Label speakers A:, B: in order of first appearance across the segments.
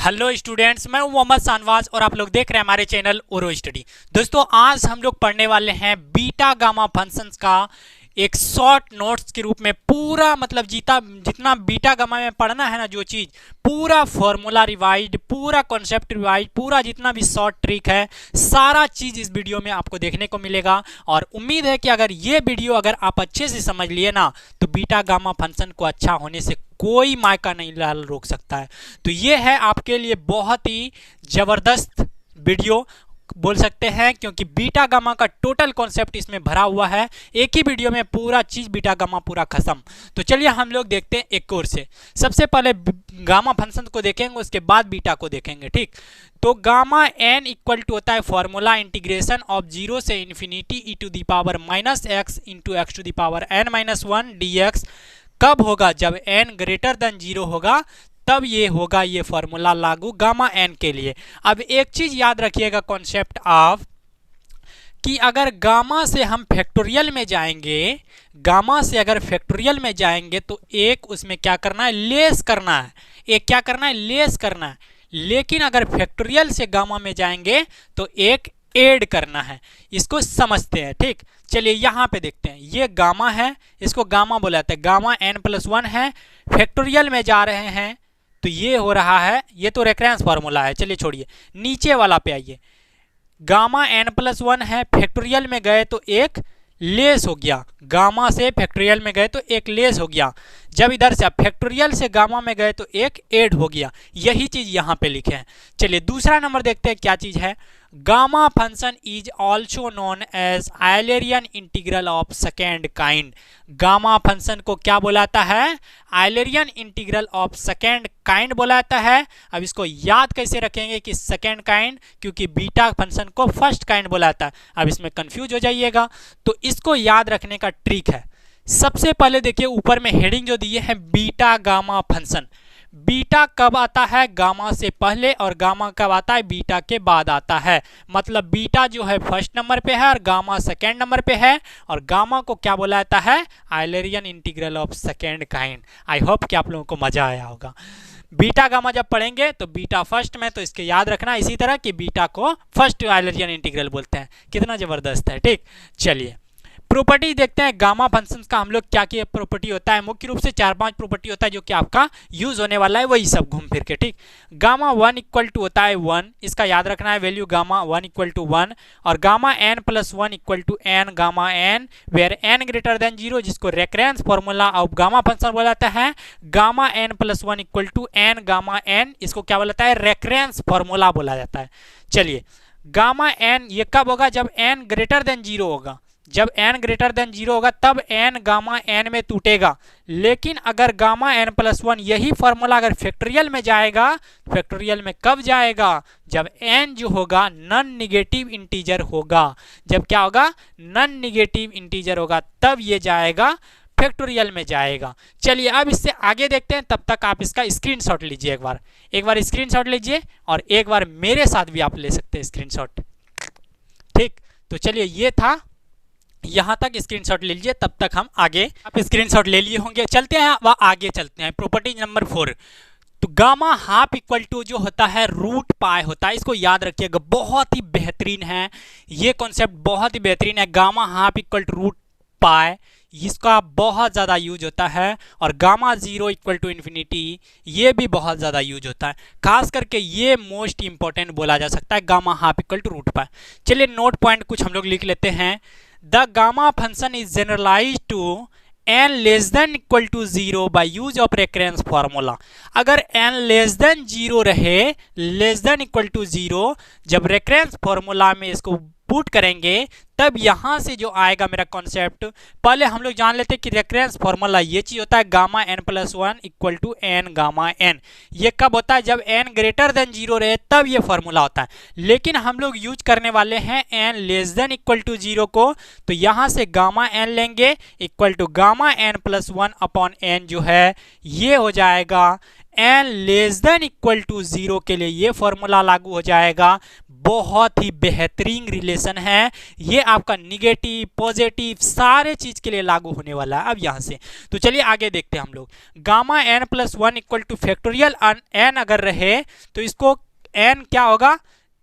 A: Hello students, मैं हूं मोहम्मद शानवाज और आप लोग देख रहे हैं हमारे चैनल ओरो स्टडी। दोस्तों, आज हम लोग पढ़ने वाले हैं बीटा गामा फंक्शंस का एक शॉर्ट नोट्स के रूप में पूरा जितना बीटा गामा में पढ़ना है ना, जो चीज़ पूरा फॉर्मूला रिवाइज, पूरा कॉन्सेप्ट रिवाइज, पूरा जितना भी शॉर्ट ट्रिक है, सारा चीज़ इस वीडियो में आपको देखने को मिलेगा। और उम्मीद है कि अगर ये वीडियो अगर आप अच्छे से समझ लिए ना, तो बीटा गामा फंक्शन को अच्छा होने से कोई मायका नहीं लाल रोक सकता है। तो ये है आपके लिए बहुत ही ज़बरदस्त वीडियो बोल सकते हैं, क्योंकि बीटा गामा का टोटल कॉन्सेप्ट इसमें भरा हुआ है। एक ही वीडियो में पूरा चीज़ बीटा गामा पूरा खत्म। तो चलिए हम लोग देखते हैं एक और से। सबसे पहले गामा फंक्शन को देखेंगे, उसके बाद बीटा को देखेंगे। ठीक, तो गामा एन इक्वल टू होता है फॉर्मूला इंटीग्रेशन ऑफ 0 से infinity e to the power minus x into x to the power n minus 1 d x. कब होगा? जब n ग्रेटर देन 0 होगा, तब ये होगा ये फॉर्मूला लागू गामा n के लिए। अब एक चीज याद रखिएगा कॉन्सेप्ट ऑफ, कि अगर गामा से हम फैक्टोरियल में जाएंगे, गामा से अगर फैक्टोरियल में जाएंगे तो एक उसमें क्या करना है, लेस करना है। एक क्या करना है, लेस करना है। लेकिन अगर फैक्टोरियल से गामा में जाएंगे तो एक ऐड करना है। इसको समझते हैं। ठीक, चलिए यहाँ पे देखते हैं। ये गामा है, इसको गामा बोला जाता है। गामा n+1 है, फैक्टोरियल में जा रहे हैं तो ये हो रहा है, ये तो रेफरेंस फार्मूला है। चलिए छोड़िए, नीचे वाला पे आइए। गामा n+1 है, फैक्टोरियल में गए तो एक लेस हो गया। गामा से फैक्टोरियल में गए तो एक लेस हो गया। जब इधर से फैक्टोरियल से गामा में गए तो एक ऐड हो गया। यही चीज यहाँ पे लिखे हैं। चलिए दूसरा नंबर देखते हैं क्या चीज है। Gamma function is also known as Eulerian integral of second kind. Gamma function को क्या बोलाता है? Eulerian integral of second kind बोलाता है। अब इसको याद कैसे रखेंगे कि सेकेंड काइंड, क्योंकि बीटा फंक्शन को फर्स्ट काइंड बोलाता है। अब इसमें कंफ्यूज हो जाइएगा, तो इसको याद रखने का ट्रिक है। सबसे पहले देखिए ऊपर में हेडिंग जो दिए है, बीटा गामा फंक्शन। बीटा कब आता है? गामा से पहले, और गामा कब आता है? बीटा के बाद आता है। मतलब बीटा जो है फर्स्ट नंबर पे है और गामा सेकेंड नंबर पे है। और गामा को क्या बोला जाता है? Eulerian integral of second kind. I hope कि आप लोगों को मजा आया होगा। बीटा गामा जब पढ़ेंगे तो बीटा फर्स्ट में, तो इसके याद रखना इसी तरह कि बीटा को फर्स्ट आइलेरियन इंटीग्रल बोलते हैं। कितना जबरदस्त है। ठीक, चलिए प्रॉपर्टी देखते हैं गामा फंक्शंस का। हम लोग क्या क्या प्रॉपर्टी होता है, मुख्य रूप से 4-5 प्रॉपर्टी होता है जो कि आपका यूज होने वाला है, वही सब घूम फिर के। ठीक, गामा 1 इक्वल टू होता है 1, इसका याद रखना है वैल्यू गामा 1 इक्वल टू 1। और gamma n+1 equal to n gamma n, where n greater than 0, जिसको reference formula of gamma function बोला जाता है। Gamma n+1 equal to n gamma n, इसको क्या बोला जाता है? रेफरेंस फॉर्मूला बोला जाता है। चलिए गामा n ये कब होगा? जब n ग्रेटर देन 0 होगा। जब n ग्रेटर देन 0 होगा तब n गामा n में टूटेगा। लेकिन अगर गामा n+1 यही फॉर्मूला अगर फैक्टोरियल में जाएगा, फैक्टोरियल में कब जाएगा? जब n जो होगा नॉन निगेटिव इंटीजर होगा। जब क्या होगा? नॉन निगेटिव इंटीजर होगा, तब ये जाएगा फैक्टोरियल में जाएगा। चलिए अब इससे आगे देखते हैं। तब तक आप इसका स्क्रीनशॉट लीजिए। एक बार स्क्रीनशॉट लीजिए, और एक बार मेरे साथ भी आप ले सकते हैं स्क्रीनशॉट। ठीक, तो चलिए ये था, यहां तक स्क्रीनशॉट ले लीजिए। तब तक हम आगे, आप स्क्रीनशॉट ले लिए होंगे। चलते हैं वह आगे चलते हैं। प्रॉपर्टी नंबर 4, तो गामा हाफ इक्वल टू जो होता है रूट पाई होता है। इसको याद रखिएगा, बहुत ही बेहतरीन है ये कॉन्सेप्ट, बहुत ही बेहतरीन है। Gamma half equal to root pi, इसका बहुत ज़्यादा यूज होता है। और गामा 0 इक्वल टू इन्फिनिटी, ये भी बहुत ज़्यादा यूज होता है। खास करके ये मोस्ट इंपॉर्टेंट बोला जा सकता है, gamma half equal to root pi. चलिए नोट पॉइंट कुछ हम लोग लिख लेते हैं। The gamma function is generalized to n less than equal to 0 by use of recurrence formula। अगर n less than 0 रहे, less than equal to 0, जब recurrence formula में इसको पुट करेंगे तब यहाँ से जो आएगा मेरा कॉन्सेप्ट, पहले हम लोग जान लेते हैं कि रेफरेंस फॉर्मूला ये चीज होता है gamma n+1 equal to n gamma n। ये कब होता है? जब n ग्रेटर देन 0 रहे, तब ये फॉर्मूला होता है। लेकिन हम लोग यूज करने वाले हैं n less than equal to 0 को, तो यहाँ से गामा n लेंगे equal to gamma n+1 upon n, जो है ये हो जाएगा n less than equal to 0 के लिए ये फॉर्मूला लागू हो जाएगा। बहुत ही बेहतरीन रिलेशन है। ये आपका निगेटिव पॉजिटिव सारे चीज के लिए लागू होने वाला है अब यहाँ से। तो चलिए आगे देखते हैं हम लोग। Gamma n plus one equal to factorial n अगर रहे तो इसको एन क्या होगा,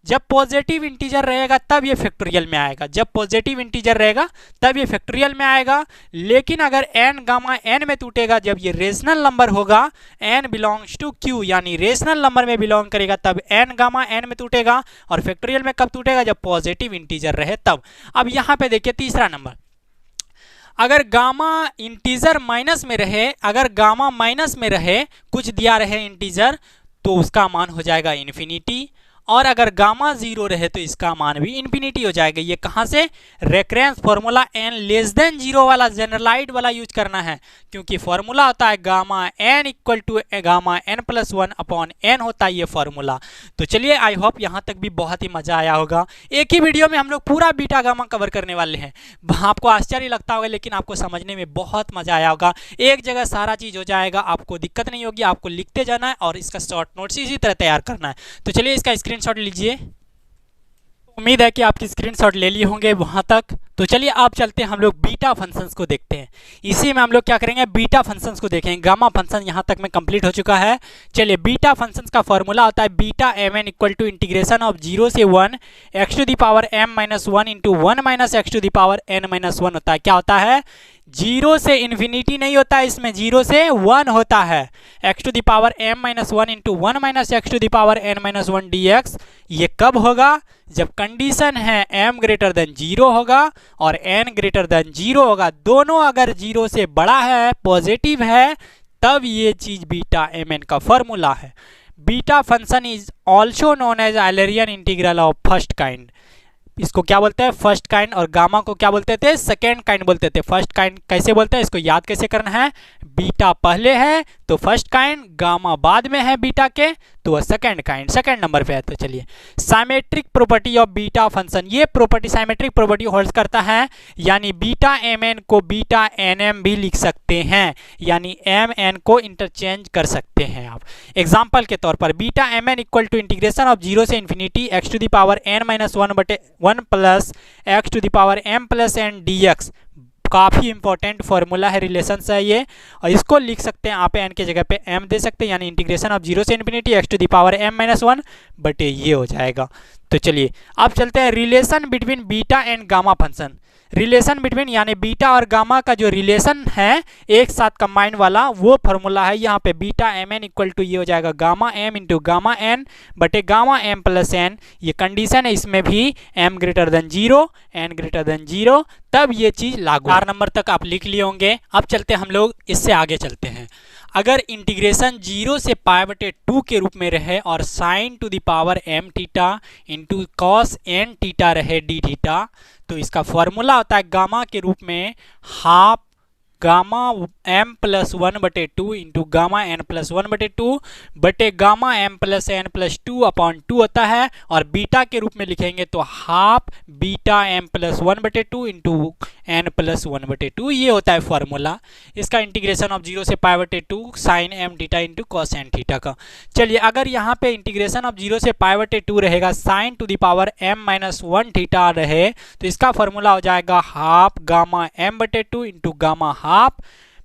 A: जब पॉजिटिव इंटीजर रहेगा तब ये फैक्टोरियल में आएगा, जब पॉजिटिव इंटीजर रहेगा तब ये फैक्टोरियल में आएगा। लेकिन अगर n गामा n में टूटेगा, जब ये रेशनल नंबर होगा, n बिलोंग्स टू q यानी रेशनल नंबर में बिलोंग करेगा, तब n गामा n में टूटेगा। और फैक्टोरियल में कब टूटेगा, जब पॉजिटिव इंटीजर रहे तब। अब यहाँ पे देखिए तीसरा नंबर, अगर गामा इंटीजर माइनस में रहे, अगर गामा माइनस में रहे, कुछ दिया रहे इंटीजर, तो उसका मान हो जाएगा इन्फिनिटी। और अगर गामा जीरो रहे तो इसका मान भी इन्फिनिटी हो जाएगा। ये कहाँ से, reference formula n less than zero वाला जनरलाइज वाला यूज करना है, क्योंकि फॉर्मूला होता है gamma n equal to gamma n plus one upon n होता है ये फॉर्मूला। तो चलिए आई होप यहाँ तक भी बहुत ही मजा आया होगा। एक ही वीडियो में हम लोग पूरा बीटा गामा कवर करने वाले हैं। आपको आश्चर्य लगता होगा लेकिन आपको समझने में बहुत मजा आया होगा। एक जगह सारा चीज हो जाएगा, आपको दिक्कत नहीं होगी, आपको लिखते जाना है और इसका शॉर्ट नोट्स इसी तरह तैयार करना है। तो चलिए इसका स्क्रीनशॉट लीजिए। उम्मीद है कि आपकी स्क्रीनशॉट ले लिए होंगे वहां तक। तो चलिए आप चलते हैं, हम लोग बीटा फंक्शंस को देखते हैं। इसी में हम लोग क्या करेंगे, बीटा फंक्शंस को देखेंगे। गामा फंक्शन यहाँ तक में कंप्लीट हो चुका है। चलिए बीटा फंक्शंस का फॉर्मूला होता है beta M n equal to integration of 0 से 1 x to the power m minus one into 1 minus x to the power n minus one होता है। क्या होता है, 0 से इन्फिनिटी नहीं होता है, इसमें 0 से 1 होता है। X to the power m minus one into 1 minus x to the power n minus one dx। ये कब होगा, जब कंडीशन है m ग्रेटर देन 0 होगा और n ग्रेटर देन 0 होगा। दोनों अगर 0 से बड़ा है, पॉजिटिव है, तब ये चीज बीटा एम एन का फॉर्मूला है। Beta function is also known as Eulerian integral of first kind. इसको क्या बोलते हैं, फर्स्ट काइंड। और गामा को क्या बोलते थे, सेकेंड काइंड बोलते थे। फर्स्ट काइंड कैसे बोलते हैं, इसको याद कैसे करना है, बीटा पहले है तो फर्स्ट काइंड, गामा बाद में है बीटा के तो सेकेंड काइंड, सेकेंड नंबर पे है। तो चलिए symmetric property of beta function, ये प्रॉपर्टी साइमेट्रिक प्रॉपर्टी होल्ड करता है, यानी बीटा एम एन को बीटा एन एम भी लिख सकते हैं, यानी एम एन को इंटरचेंज कर सकते हैं आप। एग्जाम्पल के तौर पर beta M n equal to integration of 0 से infinity x to the power n minus one बटे 1 plus x to the power m plus n dx। काफ़ी इंपॉर्टेंट फॉर्मूला है, रिलेशन है ये। और इसको लिख सकते हैं आप n के जगह पे m दे सकते हैं, यानी इंटीग्रेशन ऑफ 0 से infinity x to the power m minus one बटे ये हो जाएगा। तो चलिए अब चलते हैं relation between beta and gamma function. Relation between यानी बीटा और गामा का जो रिलेशन है एक साथ कंबाइंड वाला, वो फॉर्मूला है यहाँ पे beta M n equal to ये हो जाएगा gamma m into gamma n बटे गामा एम प्लस एन। ये कंडीशन है, इसमें भी m greater than 0 n greater than 0, तब ये चीज लागू। 4 नंबर तक आप लिख लिए होंगे। अब चलते हम लोग इससे आगे चलते हैं। अगर इंटीग्रेशन 0 से पाई बटे 2 के रूप में रहे और sign to the power m theta into cos n theta रहे d थीटा, तो इसका फॉर्मूला होता है गामा के रूप में half gamma m plus one बटे 2 into gamma n plus one बटे 2 बटे gamma m plus n plus 2 upon 2 होता है। और बीटा के रूप में लिखेंगे तो half beta m plus one बटे 2 इंटू n प्लस वन बटे 2, ये होता है फॉर्मूला इसका इंटीग्रेशन ऑफ 0 से पाई बटे 2 sine m theta into cos n theta का। चलिए अगर यहाँ पे इंटीग्रेशन ऑफ 0 से पाई बटे 2 रहेगा, sign to the power m minus one theta रहे, तो इसका फॉर्मूला हो जाएगा हाफ गामा m बटे 2 इंटू गामा हाफ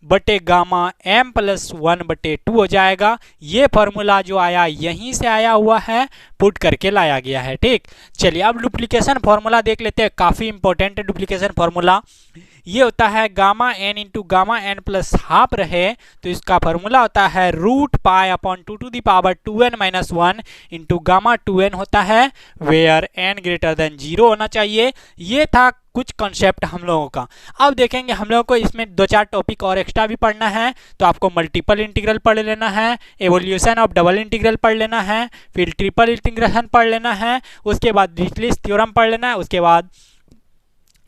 A: बटे गामा m प्लस वन बटे 2 हो जाएगा। ये फॉर्मूला जो आया यहीं से आया हुआ है, पुट करके लाया गया है। ठीक, चलिए अब डुप्लीकेशन फॉर्मूला देख लेते हैं। काफ़ी इंपॉर्टेंट है डुप्लीकेशन फॉर्मूला। ये होता है gamma n into gamma n plus half रहे तो इसका फॉर्मूला होता है root pi upon 2 to the power 2n minus one into gamma 2n होता है, वेयर n ग्रेटर देन 0 होना चाहिए। ये था कुछ कॉन्सेप्ट हम लोगों का। अब देखेंगे हम लोगों को इसमें 2-4 टॉपिक और एक्स्ट्रा भी पढ़ना है, तो आपको मल्टीपल इंटीग्रल पढ़ लेना है, एवोल्यूशन ऑफ डबल इंटीग्रल पढ़ लेना है, फिर ट्रिपल इंटीग्रेशन पढ़ लेना है, उसके बाद डिरिचलेट थ्योरम पढ़ लेना है, उसके बाद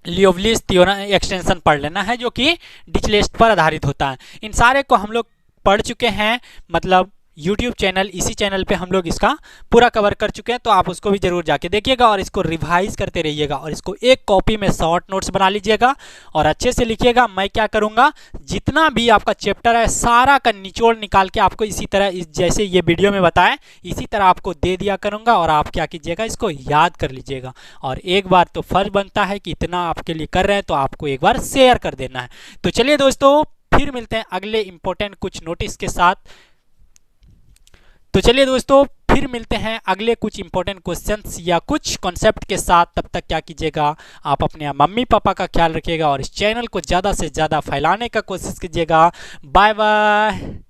A: लियोवलिस थ्योरम एक्सटेंशन पढ़ लेना है जो कि डिरिचलेट पर आधारित होता है। इन सारे को हम लोग पढ़ चुके हैं, मतलब यूट्यूब चैनल, इसी चैनल पे हम लोग इसका पूरा कवर कर चुके हैं, तो आप उसको भी जरूर जाके देखिएगा और इसको रिवाइज करते रहिएगा और इसको एक कॉपी में शॉर्ट नोट्स बना लीजिएगा और अच्छे से लिखिएगा। मैं क्या करूँगा, जितना भी आपका चैप्टर है सारा का निचोड़ निकाल के आपको इसी तरह जैसे ये वीडियो में बताएं इसी तरह आपको दे दिया करूँगा और आप क्या कीजिएगा, इसको याद कर लीजिएगा। और एक बार तो फर्ज बनता है कि इतना आपके लिए कर रहे हैं तो आपको एक बार शेयर कर देना है। तो चलिए दोस्तों, फिर मिलते हैं अगले इंपॉर्टेंट कुछ नोटिस के साथ। तो चलिए दोस्तों, फिर मिलते हैं अगले कुछ इंपॉर्टेंट क्वेश्चंस या कुछ कॉन्सेप्ट के साथ। तब तक क्या कीजिएगा, आप अपने मम्मी पापा का ख्याल रखिएगा और इस चैनल को ज़्यादा से ज़्यादा फैलाने का कोशिश कीजिएगा। Bye bye.